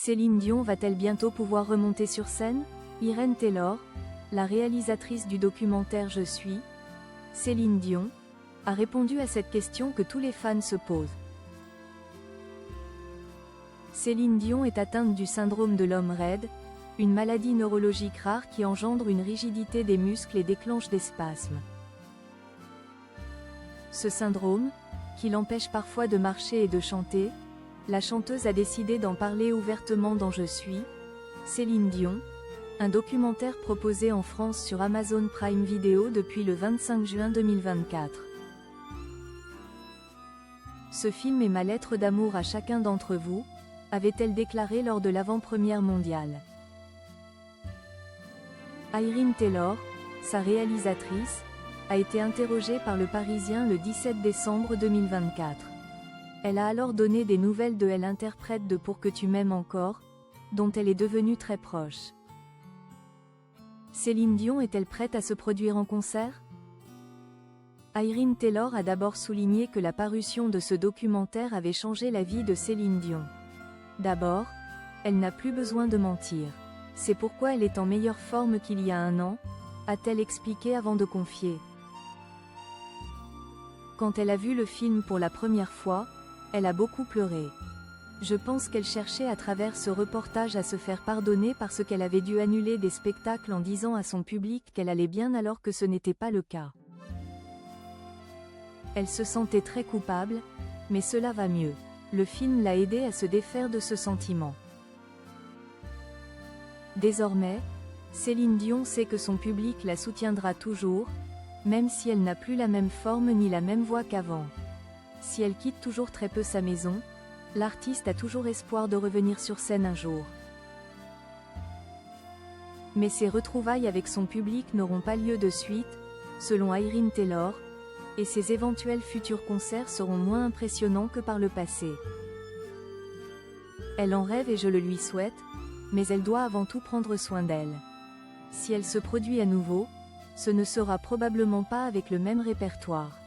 Céline Dion va-t-elle bientôt pouvoir remonter sur scène? Irene Taylor, la réalisatrice du documentaire Je suis Céline Dion, a répondu à cette question que tous les fans se posent. Céline Dion est atteinte du syndrome de l'homme raide, une maladie neurologique rare qui engendre une rigidité des muscles et déclenche des spasmes. Ce syndrome, qui l'empêche parfois de marcher et de chanter, la chanteuse a décidé d'en parler ouvertement dans Je suis Céline Dion, un documentaire proposé en France sur Amazon Prime Video depuis le 25 juin 2024. Ce film est ma lettre d'amour à chacun d'entre vous, avait-elle déclaré lors de l'avant-première mondiale. Irene Taylor, sa réalisatrice, a été interrogée par Le Parisien le 17 décembre 2024. Elle a alors donné des nouvelles de l'interprète de Pour que tu m'aimes encore, dont elle est devenue très proche. Céline Dion est-elle prête à se produire en concert? Irene Taylor a d'abord souligné que la parution de ce documentaire avait changé la vie de Céline Dion. D'abord, elle n'a plus besoin de mentir. C'est pourquoi elle est en meilleure forme qu'il y a un an, a-t-elle expliqué avant de confier. Quand elle a vu le film pour la première fois, elle a beaucoup pleuré. Je pense qu'elle cherchait à travers ce reportage à se faire pardonner parce qu'elle avait dû annuler des spectacles en disant à son public qu'elle allait bien alors que ce n'était pas le cas. Elle se sentait très coupable, mais cela va mieux. Le film l'a aidée à se défaire de ce sentiment. Désormais, Céline Dion sait que son public la soutiendra toujours, même si elle n'a plus la même forme ni la même voix qu'avant. Si elle quitte toujours très peu sa maison, l'artiste a toujours espoir de revenir sur scène un jour. Mais ses retrouvailles avec son public n'auront pas lieu de suite, selon Irene Taylor, et ses éventuels futurs concerts seront moins impressionnants que par le passé. Elle en rêve et je le lui souhaite, mais elle doit avant tout prendre soin d'elle. Si elle se produit à nouveau, ce ne sera probablement pas avec le même répertoire.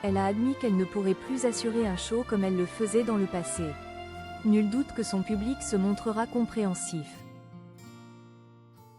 Elle a admis qu'elle ne pourrait plus assurer un show comme elle le faisait dans le passé. Nul doute que son public se montrera compréhensif.